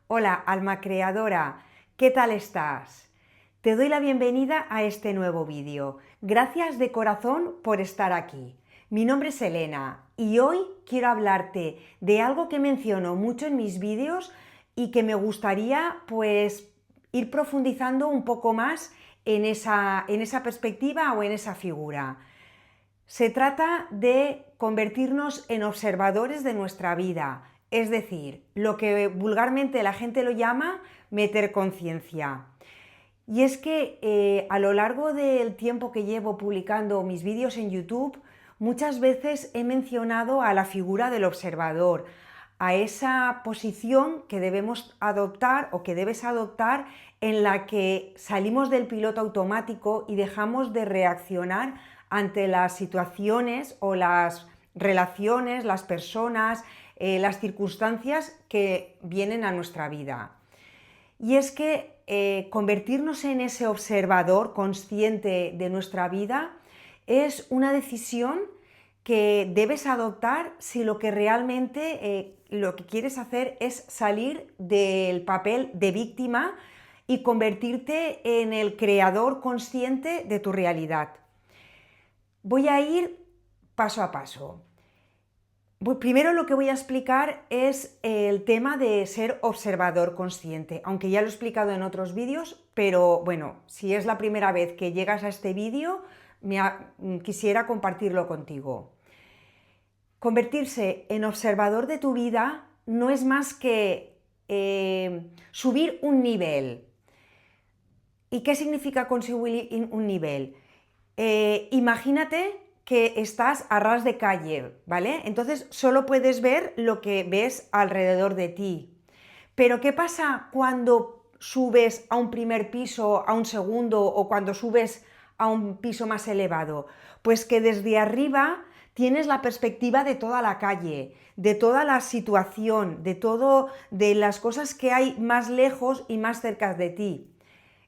Hola, alma creadora, ¿qué tal estás? Te doy la bienvenida a este nuevo vídeo. Gracias de corazón por estar aquí. Mi nombre es Elena y hoy quiero hablarte de algo que menciono mucho en mis vídeos y que me gustaría ir profundizando un poco más en esa perspectiva o en esa figura. Se trata de convertirnos en observadores de nuestra vida, es decir, lo que vulgarmente la gente lo llama meter conciencia. Y es que a lo largo del tiempo que llevo publicando mis vídeos en YouTube, muchas veces he mencionado a la figura del observador, a esa posición que debemos adoptar o que debes adoptar en la que salimos del piloto automático y dejamos de reaccionar ante las situaciones o las relaciones, las personas, las circunstancias que vienen a nuestra vida. Y es que convertirnos en ese observador consciente de nuestra vida es una decisión que debes adoptar si lo que realmente lo que quieres hacer es salir del papel de víctima y convertirte en el creador consciente de tu realidad. Voy a ir paso a paso. Primero lo que voy a explicar es el tema de ser observador consciente, aunque ya lo he explicado en otros vídeos, pero bueno, si es la primera vez que llegas a este vídeo, quisiera compartirlo contigo. Convertirse en observador de tu vida no es más que subir un nivel. ¿Y qué significa conseguir un nivel? Imagínate que estás a ras de calle, ¿vale? Entonces solo puedes ver lo que ves alrededor de ti. Pero ¿qué pasa cuando subes a un primer piso, a un segundo o cuando subes a un piso más elevado? Pues que desde arriba tienes la perspectiva de toda la calle, de toda la situación, de las cosas que hay más lejos y más cerca de ti.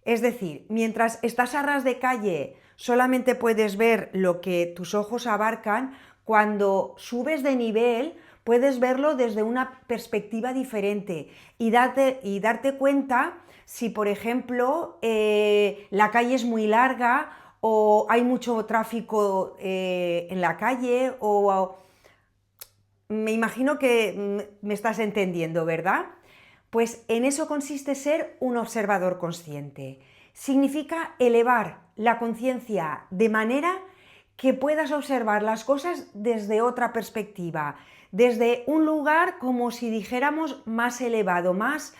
Es decir, mientras estás a ras de calle, solamente puedes ver lo que tus ojos abarcan. Cuando subes de nivel, puedes verlo desde una perspectiva diferente y darte cuenta si, por ejemplo, la calle es muy larga o hay mucho tráfico en la calle me imagino que me estás entendiendo, ¿verdad? Pues en eso consiste ser un observador consciente. Significa elevar la conciencia de manera que puedas observar las cosas desde otra perspectiva, desde un lugar como si dijéramos más elevado, más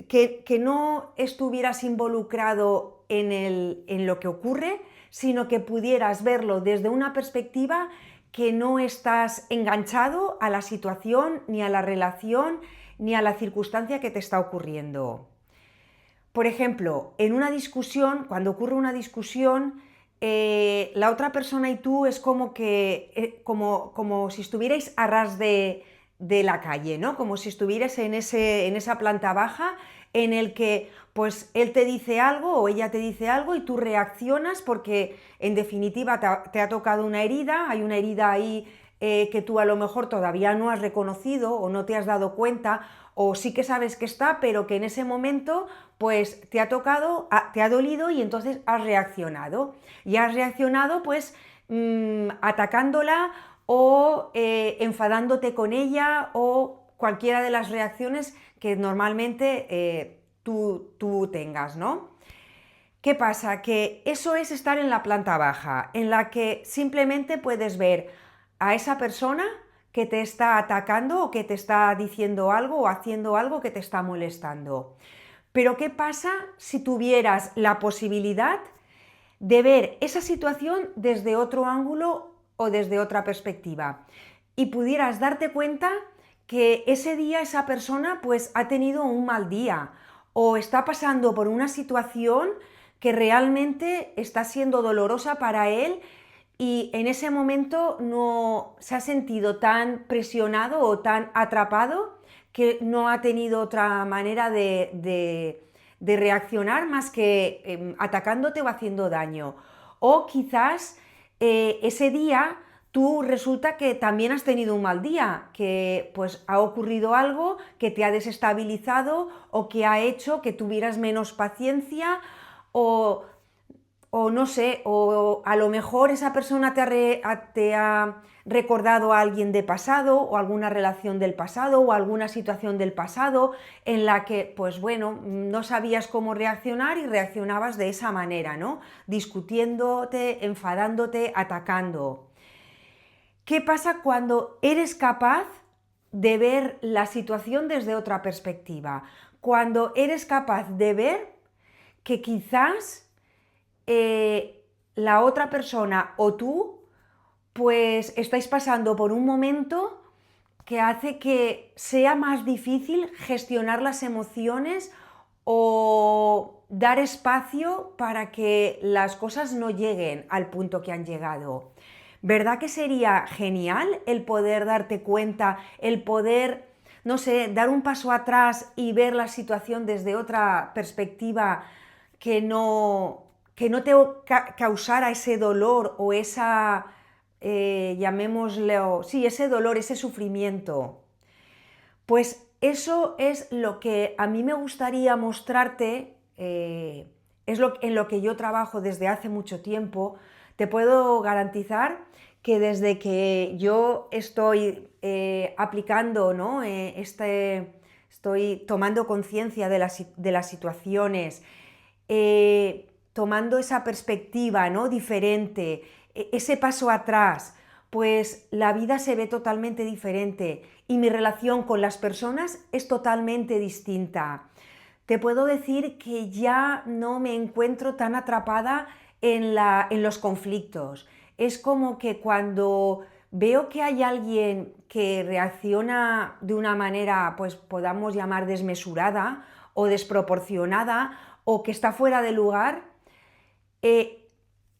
que no estuvieras involucrado en lo que ocurre, sino que pudieras verlo desde una perspectiva que no estás enganchado a la situación, ni a la relación, ni a la circunstancia que te está ocurriendo. Por ejemplo, en una discusión, cuando ocurre una discusión, la otra persona y tú es como si estuvierais a ras de la calle, ¿no? Como si estuvieras en esa planta baja en el que pues él te dice algo o ella te dice algo y tú reaccionas porque en definitiva te ha tocado una herida, hay una herida ahí que tú a lo mejor todavía no has reconocido o no te has dado cuenta o sí que sabes que está, pero que en ese momento pues te ha tocado, te ha dolido y entonces has reaccionado. Y has reaccionado pues atacándola o enfadándote con ella o cualquiera de las reacciones que normalmente tú tengas, ¿no? ¿Qué pasa? Que eso es estar en la planta baja, en la que simplemente puedes ver a esa persona que te está atacando o que te está diciendo algo o haciendo algo que te está molestando. Pero ¿qué pasa si tuvieras la posibilidad de ver esa situación desde otro ángulo o desde otra perspectiva y pudieras darte cuenta que ese día esa persona pues ha tenido un mal día o está pasando por una situación que realmente está siendo dolorosa para él y en ese momento no se ha sentido tan presionado o tan atrapado que no ha tenido otra manera de reaccionar más que atacándote o haciendo daño. O quizás ese día tú resulta que también has tenido un mal día, que pues ha ocurrido algo que te ha desestabilizado o que ha hecho que tuvieras menos paciencia o, o no sé, o a lo mejor esa persona te ha recordado a alguien de pasado o alguna relación del pasado o alguna situación del pasado en la que, pues bueno, no sabías cómo reaccionar y reaccionabas de esa manera, ¿no? Discutiéndote, enfadándote, atacando. ¿Qué pasa cuando eres capaz de ver la situación desde otra perspectiva? Cuando eres capaz de ver que quizás la otra persona o tú pues estáis pasando por un momento que hace que sea más difícil gestionar las emociones o dar espacio para que las cosas no lleguen al punto que han llegado. ¿Verdad que sería genial el poder darte cuenta, el poder, no sé, dar un paso atrás y ver la situación desde otra perspectiva que no te causara ese dolor o esa, llamémoslo, sí, ese dolor, ese sufrimiento? Pues eso es lo que a mí me gustaría mostrarte, en lo que yo trabajo desde hace mucho tiempo. Te puedo garantizar que desde que yo estoy aplicando, ¿no? Estoy tomando conciencia de las situaciones, tomando esa perspectiva, ¿no? Diferente, ese paso atrás, pues la vida se ve totalmente diferente y mi relación con las personas es totalmente distinta. Te puedo decir que ya no me encuentro tan atrapada en los conflictos. Es como que cuando veo que hay alguien que reacciona de una manera, pues podamos llamar desmesurada o desproporcionada o que está fuera de lugar,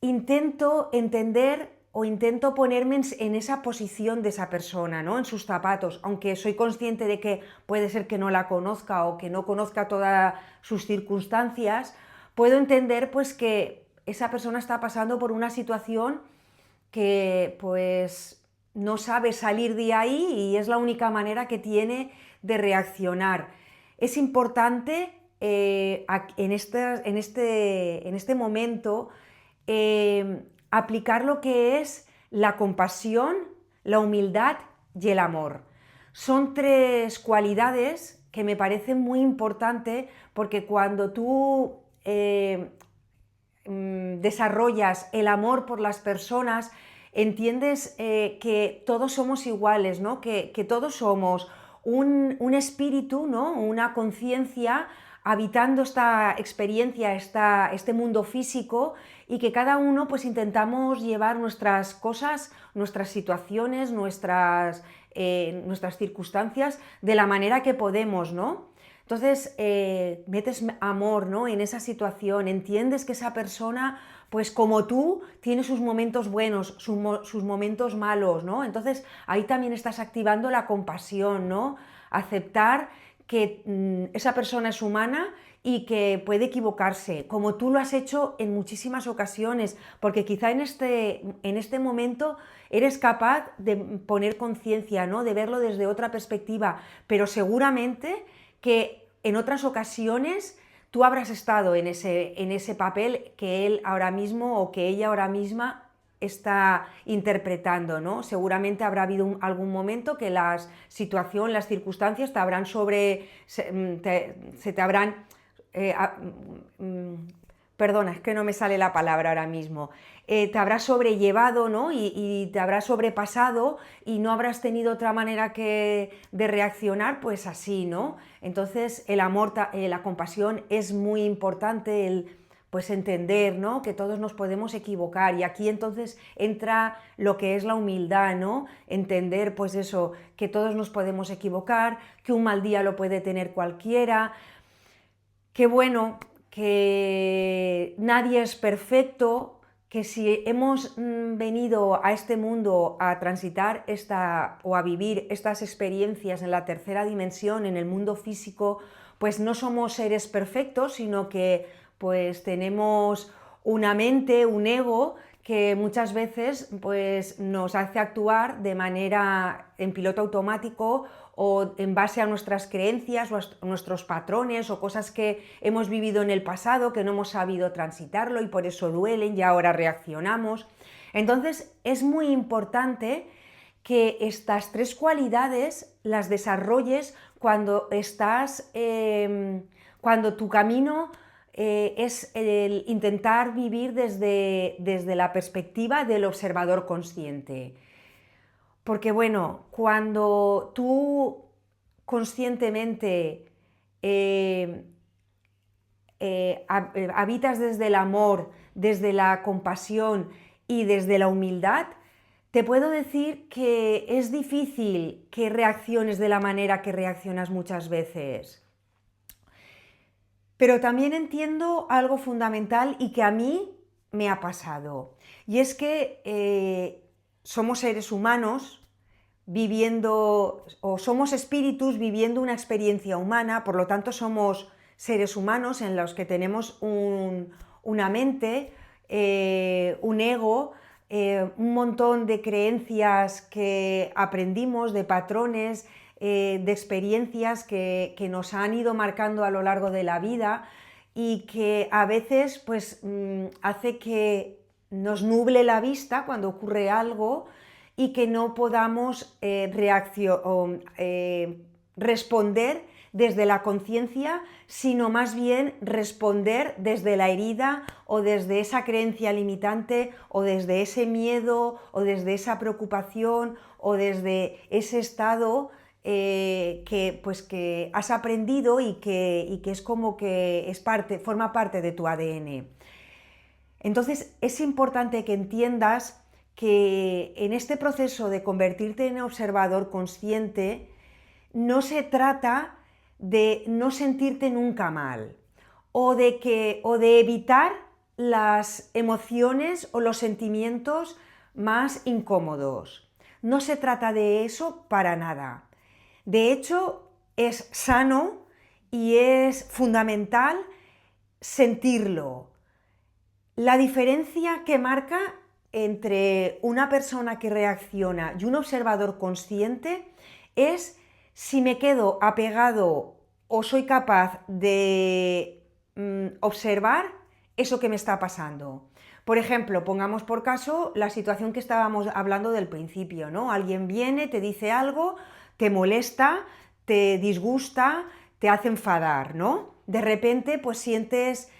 intento entender o intento ponerme en esa posición de esa persona, ¿no? En sus zapatos, aunque soy consciente de que puede ser que no la conozca o que no conozca todas sus circunstancias, puedo entender pues que esa persona está pasando por una situación que pues no sabe salir de ahí y es la única manera que tiene de reaccionar. Es importante en este momento aplicar lo que es la compasión, la humildad y el amor. Son tres cualidades que me parecen muy importantes porque cuando tú desarrollas el amor por las personas, entiendes que todos somos iguales, ¿no? Que todos somos un espíritu, ¿no? Una conciencia habitando esta experiencia, este mundo físico y que cada uno pues intentamos llevar nuestras cosas, nuestras situaciones, nuestras circunstancias de la manera que podemos, ¿no? Entonces, metes amor, ¿no? En esa situación, entiendes que esa persona, pues como tú, tiene sus momentos buenos, sus momentos malos, ¿no? Entonces, ahí también estás activando la compasión, ¿no? Aceptar que esa persona es humana y que puede equivocarse, como tú lo has hecho en muchísimas ocasiones, porque quizá en este momento eres capaz de poner conciencia, ¿no? De verlo desde otra perspectiva, pero seguramente que en otras ocasiones tú habrás estado en ese papel que él ahora mismo o que ella ahora misma está interpretando, ¿no? Seguramente habrá habido algún momento que la situación, las circunstancias te habrán se te habrán perdona, es que no me sale la palabra ahora mismo, te habrás sobrellevado, ¿no? Y te habrás sobrepasado y no habrás tenido otra manera de reaccionar, pues así, ¿no? Entonces el amor, la compasión es muy importante, pues entender, ¿no? Que todos nos podemos equivocar y aquí entonces entra lo que es la humildad, ¿no? Entender pues eso, que todos nos podemos equivocar, que un mal día lo puede tener cualquiera, que bueno, que nadie es perfecto, que si hemos venido a este mundo a transitar o a vivir estas experiencias en la tercera dimensión, en el mundo físico, pues no somos seres perfectos, sino que pues tenemos una mente, un ego que muchas veces pues, nos hace actuar de manera en piloto automático o en base a nuestras creencias o a nuestros patrones o cosas que hemos vivido en el pasado que no hemos sabido transitarlo y por eso duelen y ahora reaccionamos. Entonces es muy importante que estas tres cualidades las desarrolles cuando cuando tu camino es el intentar vivir desde la perspectiva del observador consciente. Porque bueno, cuando tú conscientemente habitas desde el amor, desde la compasión y desde la humildad, te puedo decir que es difícil que reacciones de la manera que reaccionas muchas veces. Pero también entiendo algo fundamental y que a mí me ha pasado. Y es que somos seres humanos viviendo, o somos espíritus viviendo una experiencia humana, por lo tanto somos seres humanos en los que tenemos una mente, un ego, un montón de creencias que aprendimos, de patrones, de experiencias que nos han ido marcando a lo largo de la vida y que a veces pues, hace que nos nuble la vista cuando ocurre algo y que no podamos responder desde la conciencia, sino más bien responder desde la herida o desde esa creencia limitante o desde ese miedo o desde esa preocupación o desde ese estado que has aprendido y que es como que forma parte de tu ADN. Entonces es importante que entiendas que en este proceso de convertirte en observador consciente no se trata de no sentirte nunca mal o de evitar las emociones o los sentimientos más incómodos. No se trata de eso para nada. De hecho, es sano y es fundamental sentirlo. La diferencia que marca entre una persona que reacciona y un observador consciente es si me quedo apegado o soy capaz de observar eso que me está pasando. Por ejemplo, pongamos por caso la situación que estábamos hablando del principio, ¿no? Alguien viene, te dice algo, te molesta, te disgusta, te hace enfadar, ¿no? De repente, pues sientes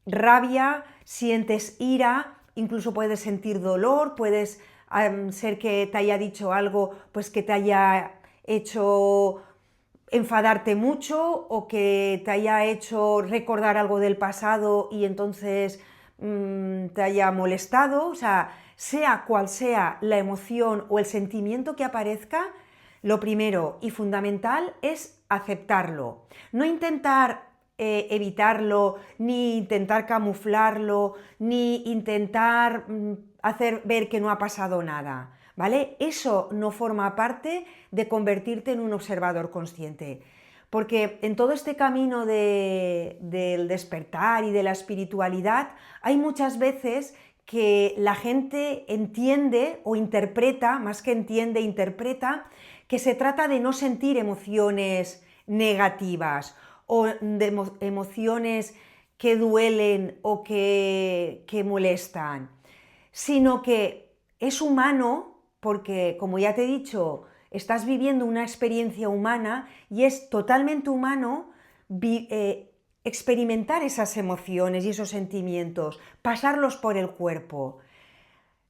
rabia, sientes ira, incluso puedes sentir dolor, puedes ser que te haya dicho algo, pues que te haya hecho enfadarte mucho o que te haya hecho recordar algo del pasado y entonces te haya molestado. O sea cual sea la emoción o el sentimiento que aparezca, lo primero y fundamental es aceptarlo. No intentar evitarlo, ni intentar camuflarlo, ni intentar hacer ver que no ha pasado nada, ¿vale? Eso no forma parte de convertirte en un observador consciente. Porque en todo este camino del despertar y de la espiritualidad hay muchas veces que la gente entiende o interpreta, más que entiende, interpreta, que se trata de no sentir emociones negativas o de emociones que duelen o que molestan, sino que es humano porque, como ya te he dicho, estás viviendo una experiencia humana y es totalmente humano experimentar esas emociones y esos sentimientos, pasarlos por el cuerpo.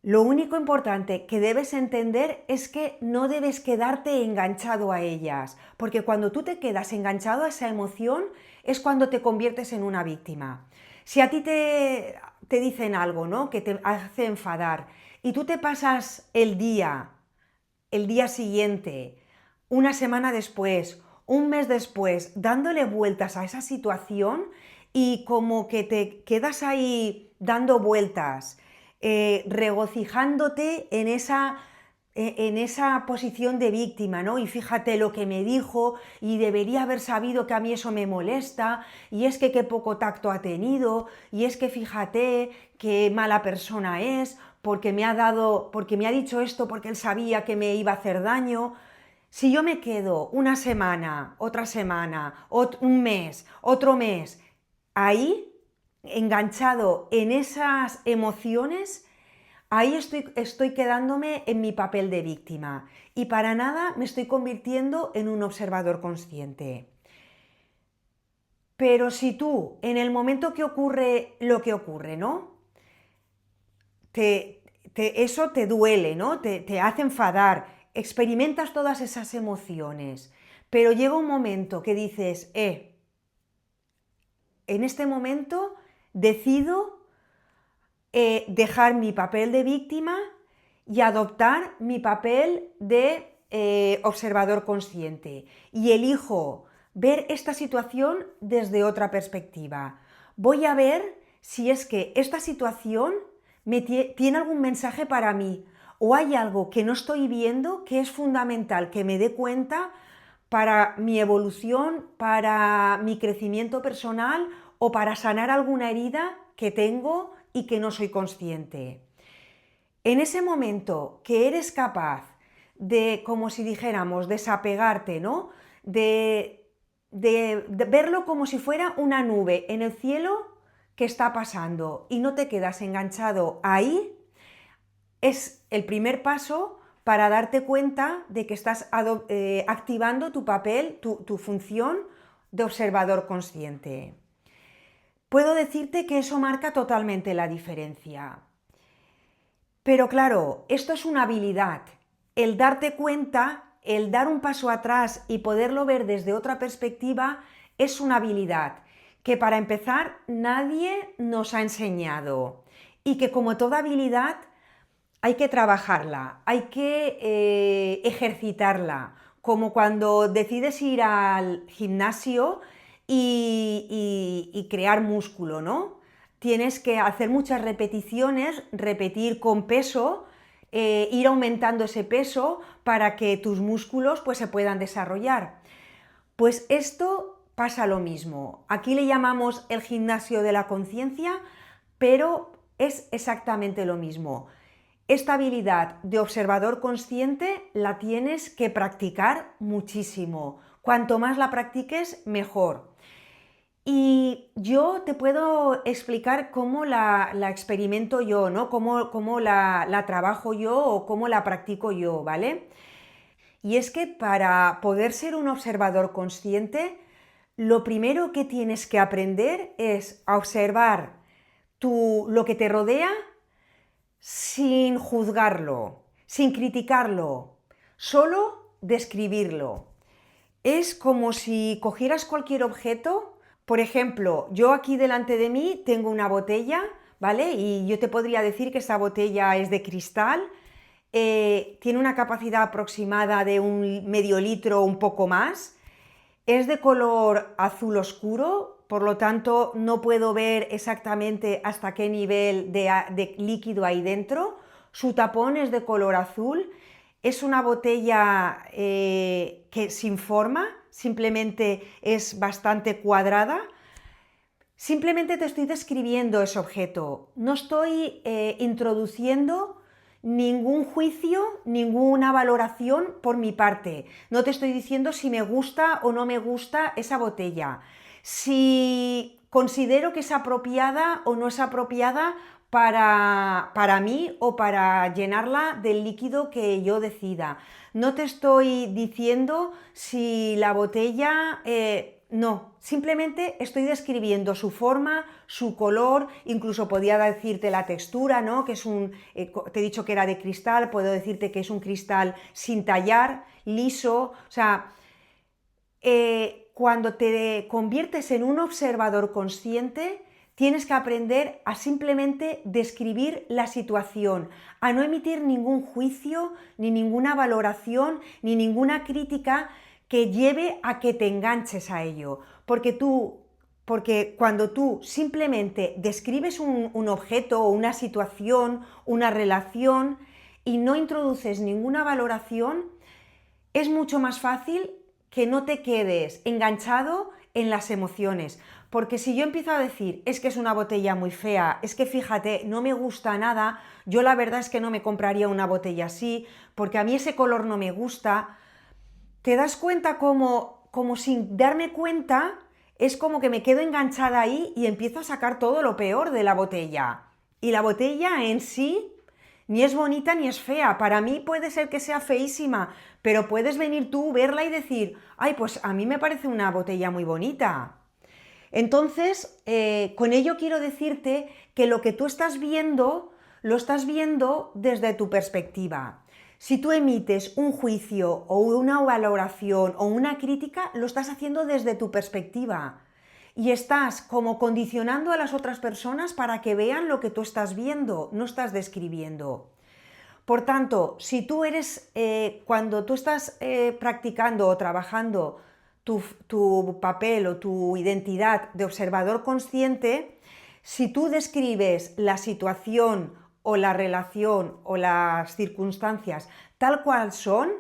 Lo único importante que debes entender es que no debes quedarte enganchado a ellas, porque cuando tú te quedas enganchado a esa emoción es cuando te conviertes en una víctima. Si a ti te dicen algo, ¿no?, que te hace enfadar y tú te pasas el día siguiente, una semana después, un mes después, dándole vueltas a esa situación y como que te quedas ahí dando vueltas, regocijándote en en esa posición de víctima, ¿no? Y fíjate lo que me dijo y debería haber sabido que a mí eso me molesta y es que qué poco tacto ha tenido y es que fíjate qué mala persona es porque porque me ha dicho esto porque él sabía que me iba a hacer daño. Si yo me quedo una semana, otra semana, un mes, otro mes, ahí, enganchado en esas emociones, ahí estoy quedándome en mi papel de víctima y para nada me estoy convirtiendo en un observador consciente. Pero si tú, en el momento que ocurre lo que ocurre, ¿no? Eso te duele, ¿no? Te hace enfadar, experimentas todas esas emociones, pero llega un momento que dices, en este momento decido dejar mi papel de víctima y adoptar mi papel de observador consciente y elijo ver esta situación desde otra perspectiva. Voy a ver si es que esta situación tiene algún mensaje para mí o hay algo que no estoy viendo que es fundamental que me dé cuenta para mi evolución, para mi crecimiento personal o para sanar alguna herida que tengo y que no soy consciente. En ese momento que eres capaz de, como si dijéramos, desapegarte, ¿no? De verlo como si fuera una nube en el cielo que está pasando y no te quedas enganchado ahí, es el primer paso para darte cuenta de que estás activando tu papel, tu función de observador consciente. Puedo decirte que eso marca totalmente la diferencia. Pero claro, esto es una habilidad. El darte cuenta, el dar un paso atrás y poderlo ver desde otra perspectiva es una habilidad que para empezar nadie nos ha enseñado y que como toda habilidad hay que trabajarla, hay que ejercitarla, como cuando decides ir al gimnasio y crear músculo, ¿no? Tienes que hacer muchas repeticiones, repetir con peso, ir aumentando ese peso para que tus músculos pues, se puedan desarrollar. Pues esto pasa lo mismo. Aquí le llamamos el gimnasio de la conciencia, pero es exactamente lo mismo. Esta habilidad de observador consciente la tienes que practicar muchísimo. Cuanto más la practiques, mejor. Y yo te puedo explicar cómo la experimento yo, ¿no? Cómo la trabajo yo o cómo la practico yo, ¿vale? Y es que para poder ser un observador consciente, lo primero que tienes que aprender es a observar lo que te rodea sin juzgarlo, sin criticarlo, solo describirlo. Es como si cogieras cualquier objeto, por ejemplo, yo aquí delante de mí tengo una botella, ¿vale? Y yo te podría decir que esta botella es de cristal, tiene una capacidad aproximada de un medio litro o un poco más, es de color azul oscuro, por lo tanto no puedo ver exactamente hasta qué nivel de líquido hay dentro. Su tapón es de color azul, es una botella que sin forma, simplemente es bastante cuadrada. Simplemente te estoy describiendo ese objeto, no estoy introduciendo ningún juicio, ninguna valoración por mi parte. No te estoy diciendo si me gusta o no me gusta esa botella, si considero que es apropiada o no es apropiada para mí o para llenarla del líquido que yo decida. No te estoy diciendo si la botella... no, simplemente estoy describiendo su forma, su color, incluso podía decirte la textura, ¿no? Que es te he dicho que era de cristal, puedo decirte que es un cristal sin tallar, liso, o sea, cuando te conviertes en un observador consciente, tienes que aprender a simplemente describir la situación, a no emitir ningún juicio, ni ninguna valoración, ni ninguna crítica que lleve a que te enganches a ello, porque cuando tú simplemente describes un objeto o una situación, una relación, y no introduces ninguna valoración, es mucho más fácil que no te quedes enganchado en las emociones. Porque si yo empiezo a decir, es que es una botella muy fea, es que fíjate, no me gusta nada, yo la verdad es que no me compraría una botella así, porque a mí ese color no me gusta, te das cuenta como sin darme cuenta, es como que me quedo enganchada ahí y empiezo a sacar todo lo peor de la botella. Y la botella en sí ni es bonita ni es fea. Para mí puede ser que sea feísima, pero puedes venir tú, verla y decir, ay, pues a mí me parece una botella muy bonita. Entonces, con ello quiero decirte que lo que tú estás viendo, lo estás viendo desde tu perspectiva. Si tú emites un juicio o una valoración o una crítica, lo estás haciendo desde tu perspectiva y estás como condicionando a las otras personas para que vean lo que tú estás viendo, no estás describiendo. Por tanto, si tú eres, cuando tú estás practicando o trabajando tu papel o tu identidad de observador consciente, si tú describes la situación o la relación o las circunstancias tal cual son,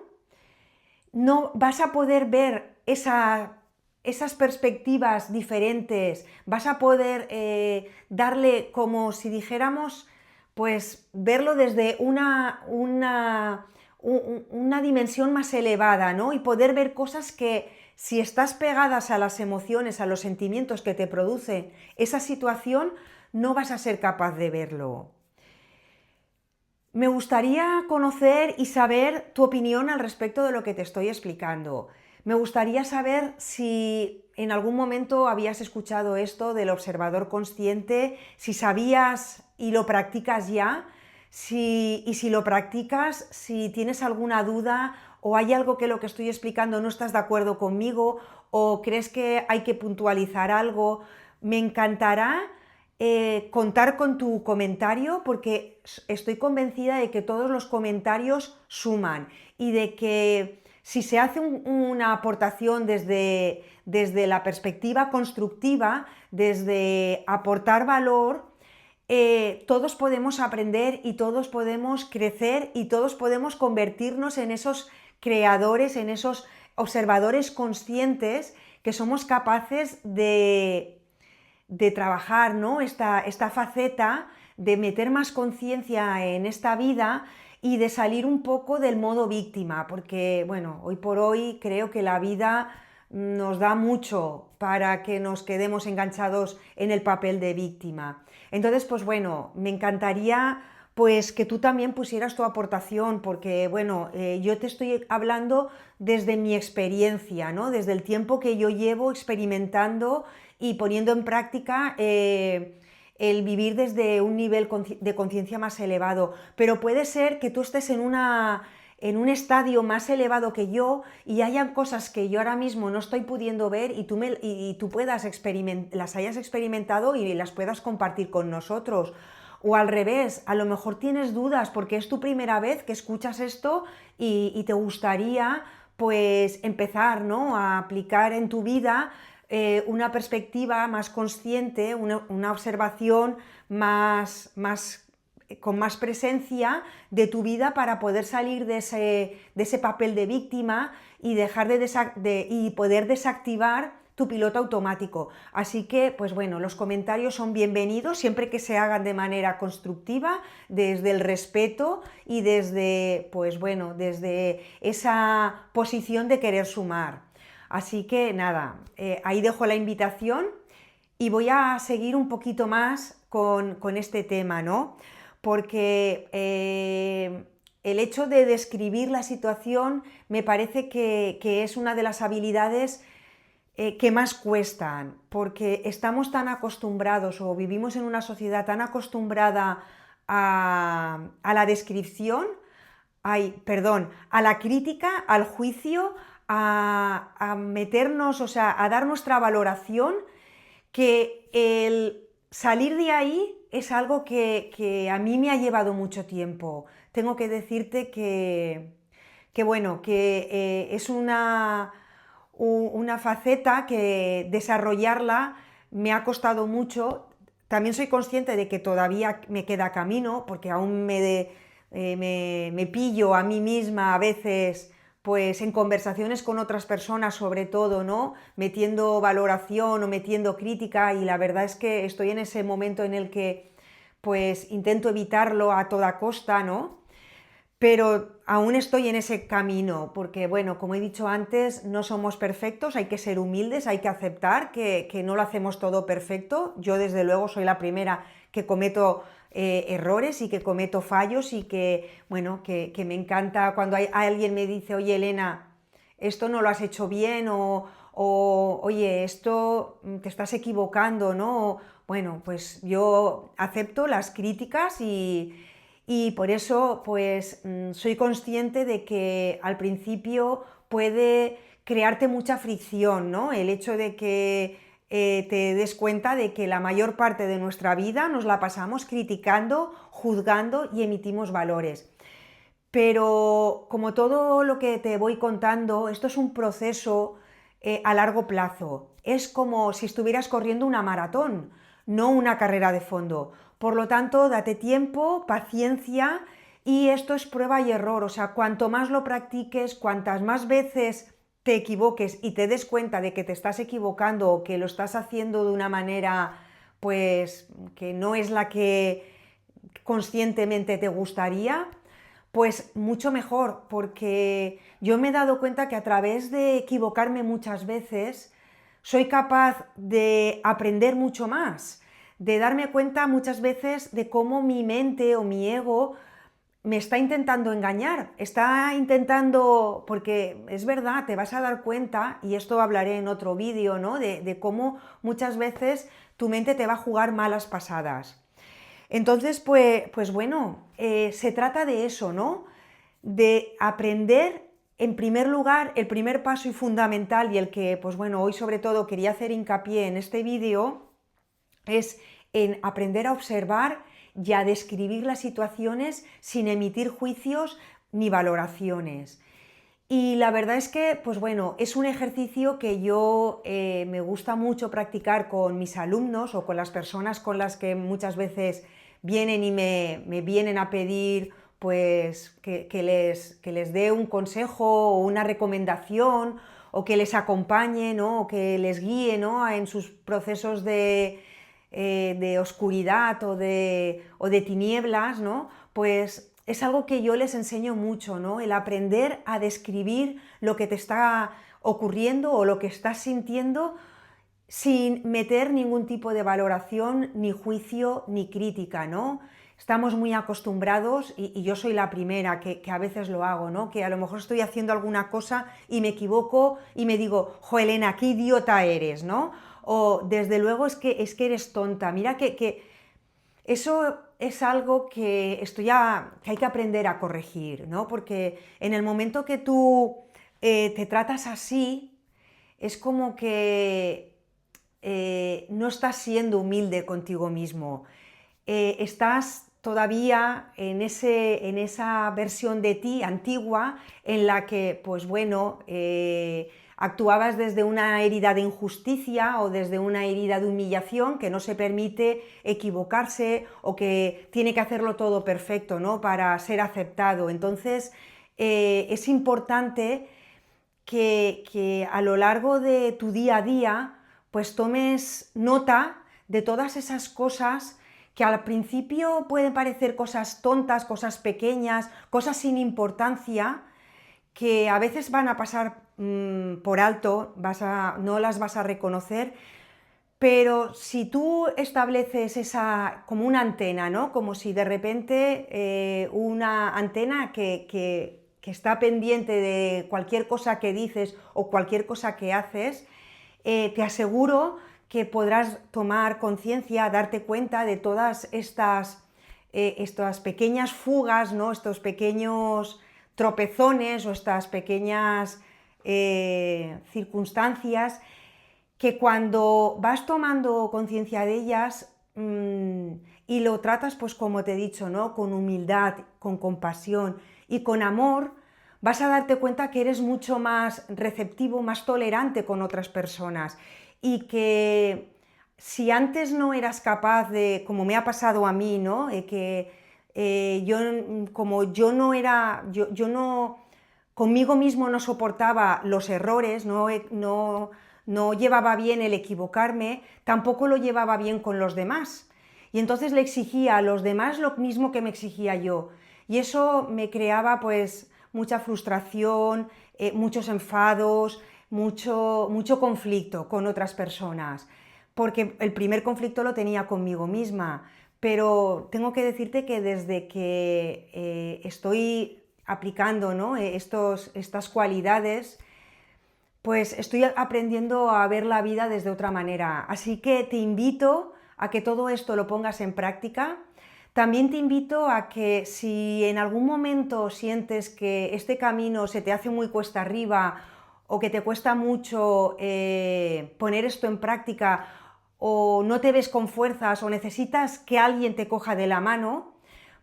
no vas a poder ver esas perspectivas diferentes, vas a poder darle como si dijéramos, pues verlo desde una dimensión más elevada, ¿no? Y poder ver cosas que si estás pegadas a las emociones, a los sentimientos que te produce esa situación, no vas a ser capaz de verlo. Me gustaría conocer y saber tu opinión al respecto de lo que te estoy explicando. Me gustaría saber si en algún momento habías escuchado esto del observador consciente, si sabías y lo practicas ya, y si lo practicas, si tienes alguna duda o hay algo que lo que estoy explicando no estás de acuerdo conmigo o crees que hay que puntualizar algo. Me encantará contar con tu comentario porque estoy convencida de que todos los comentarios suman y de que si se hace una aportación desde la perspectiva constructiva, desde aportar valor, todos podemos aprender y todos podemos crecer y todos podemos convertirnos en esos creadores, en esos observadores conscientes que somos capaces de trabajar, ¿no? esta faceta, de meter más conciencia en esta vida y de salir un poco del modo víctima, porque bueno, hoy por hoy creo que la vida nos da mucho para que nos quedemos enganchados en el papel de víctima. Entonces, pues bueno, me encantaría pues que tú también pusieras tu aportación, porque bueno, yo te estoy hablando desde mi experiencia, ¿no? Desde el tiempo que yo llevo experimentando y poniendo en práctica el vivir desde un nivel de conciencia más elevado. Pero puede ser que tú estés en un estadio más elevado que yo y hayan cosas que yo ahora mismo no estoy pudiendo ver y tú puedas las hayas experimentado y las puedas compartir con nosotros. O al revés, a lo mejor tienes dudas porque es tu primera vez que escuchas esto y te gustaría pues empezar, ¿no?, a aplicar en tu vida una perspectiva más consciente, una observación con más presencia de tu vida para poder salir de ese papel de víctima y, y poder desactivar tu piloto automático. Así que, pues bueno, los comentarios son bienvenidos siempre que se hagan de manera constructiva, desde el respeto y desde, pues bueno, desde esa posición de querer sumar. Así que nada, ahí dejo la invitación y voy a seguir un poquito más con este tema, ¿no? Porque el hecho de describir la situación me parece que es una de las habilidades que más cuestan, porque estamos tan acostumbrados o vivimos en una sociedad tan acostumbrada a la descripción, a la crítica, al juicio, a meternos, o sea, a dar nuestra valoración, que el salir de ahí es algo que a mí me ha llevado mucho tiempo. Tengo que decirte que bueno, que es una faceta que desarrollarla me ha costado mucho. También soy consciente de que todavía me queda camino, porque aún me pillo a mí misma a veces pues en conversaciones con otras personas sobre todo, ¿no? Metiendo valoración o metiendo crítica, y la verdad es que estoy en ese momento en el que pues intento evitarlo a toda costa, ¿no? Pero aún estoy en ese camino, porque bueno, como he dicho antes, no somos perfectos, hay que ser humildes, hay que aceptar que no lo hacemos todo perfecto. Yo desde luego soy la primera que cometo errores y que cometo fallos, y que bueno, que me encanta cuando alguien me dice, oye Elena, esto no lo has hecho bien, o oye, esto te estás equivocando, ¿no? Bueno, pues yo acepto las críticas, y por eso pues soy consciente de que al principio puede crearte mucha fricción, ¿no? El hecho de que te des cuenta de que la mayor parte de nuestra vida nos la pasamos criticando, juzgando y emitimos valores. Pero como todo lo que te voy contando, esto es un proceso a largo plazo. Es como si estuvieras corriendo una maratón, no una carrera de fondo. Por lo tanto, date tiempo, paciencia, y esto es prueba y error. O sea, cuanto más lo practiques, cuantas más veces te equivoques y te des cuenta de que te estás equivocando o que lo estás haciendo de una manera pues que no es la que conscientemente te gustaría, pues mucho mejor, porque yo me he dado cuenta que a través de equivocarme muchas veces soy capaz de aprender mucho más, de darme cuenta muchas veces de cómo mi mente o mi ego me está intentando engañar, está intentando, porque es verdad, te vas a dar cuenta, y esto hablaré en otro vídeo, ¿no? De cómo muchas veces tu mente te va a jugar malas pasadas. Entonces, pues bueno, se trata de eso, ¿no? De aprender, en primer lugar, el primer paso y fundamental, y el que, pues bueno, hoy sobre todo quería hacer hincapié en este vídeo, es en aprender a observar y a describir las situaciones sin emitir juicios ni valoraciones. Y la verdad es que, pues bueno, es un ejercicio que yo me gusta mucho practicar con mis alumnos o con las personas con las que muchas veces vienen y me vienen a pedir pues que les dé un consejo o una recomendación, o que les acompañe, ¿no? O que les guíe, ¿no? En sus procesos de oscuridad o de tinieblas, ¿no? Pues es algo que yo les enseño mucho, ¿no? El aprender a describir lo que te está ocurriendo o lo que estás sintiendo sin meter ningún tipo de valoración, ni juicio, ni crítica, ¿no? Estamos muy acostumbrados, y yo soy la primera que a veces lo hago, ¿no? Que a lo mejor estoy haciendo alguna cosa y me equivoco y me digo, jo Elena, qué idiota eres, ¿no? O desde luego es que eres tonta, mira que eso es algo que hay que aprender a corregir, ¿no? Porque en el momento que tú te tratas así, es como que no estás siendo humilde contigo mismo. Estás todavía en esa versión de ti antigua en la que, pues bueno, actuabas desde una herida de injusticia o desde una herida de humillación, que no se permite equivocarse o que tiene que hacerlo todo perfecto, ¿no? Para ser aceptado. Entonces, es importante que a lo largo de tu día a día pues tomes nota de todas esas cosas que al principio pueden parecer cosas tontas, cosas pequeñas, cosas sin importancia, que a veces van a pasar por alto, no las vas a reconocer, pero si tú estableces esa como una antena, ¿no? Como si de repente una antena que está pendiente de cualquier cosa que dices o cualquier cosa que haces, te aseguro que podrás tomar conciencia, darte cuenta de todas estas pequeñas fugas, ¿no? Estos pequeños tropezones o estas pequeñas circunstancias que cuando vas tomando conciencia de ellas y lo tratas, pues como te he dicho, ¿no? Con humildad, con compasión y con amor, vas a darte cuenta que eres mucho más receptivo, más tolerante con otras personas, y que si antes no eras capaz de, como me ha pasado a mí, ¿no? Que como yo no era, yo no, conmigo mismo no soportaba los errores, no llevaba bien el equivocarme, tampoco lo llevaba bien con los demás. Y entonces le exigía a los demás lo mismo que me exigía yo. Y eso me creaba pues mucha frustración, muchos enfados, mucho conflicto con otras personas. Porque el primer conflicto lo tenía conmigo misma. Pero tengo que decirte que desde que estoy aplicando, ¿no?, estas cualidades, pues estoy aprendiendo a ver la vida desde otra manera. Así que te invito a que todo esto lo pongas en práctica. También te invito a que si en algún momento sientes que este camino se te hace muy cuesta arriba o que te cuesta mucho poner esto en práctica, o no te ves con fuerzas o necesitas que alguien te coja de la mano,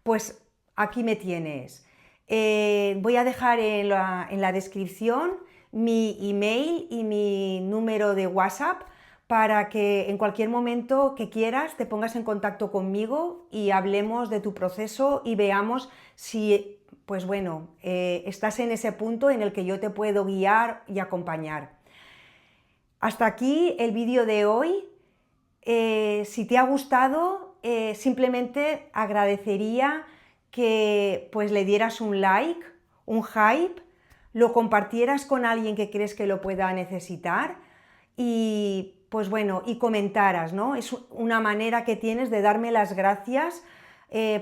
pues aquí me tienes. Voy a dejar en la descripción mi email y mi número de WhatsApp para que en cualquier momento que quieras te pongas en contacto conmigo y hablemos de tu proceso y veamos si, pues bueno, estás en ese punto en el que yo te puedo guiar y acompañar. Hasta aquí el vídeo de hoy. Si te ha gustado, simplemente agradecería que pues le dieras un like, un hype, lo compartieras con alguien que crees que lo pueda necesitar y pues bueno, y comentaras, ¿no? Es una manera que tienes de darme las gracias,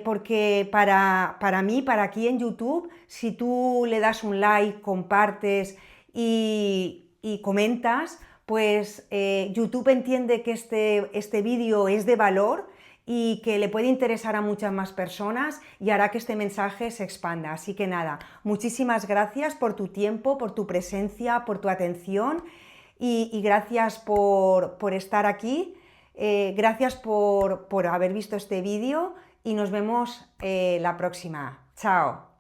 porque para mí, para aquí en YouTube, si tú le das un like, compartes y comentas, pues YouTube entiende que este vídeo es de valor y que le puede interesar a muchas más personas y hará que este mensaje se expanda. Así que nada, muchísimas gracias por tu tiempo, por tu presencia, por tu atención y gracias por estar aquí. Gracias por haber visto este vídeo y nos vemos la próxima. Chao.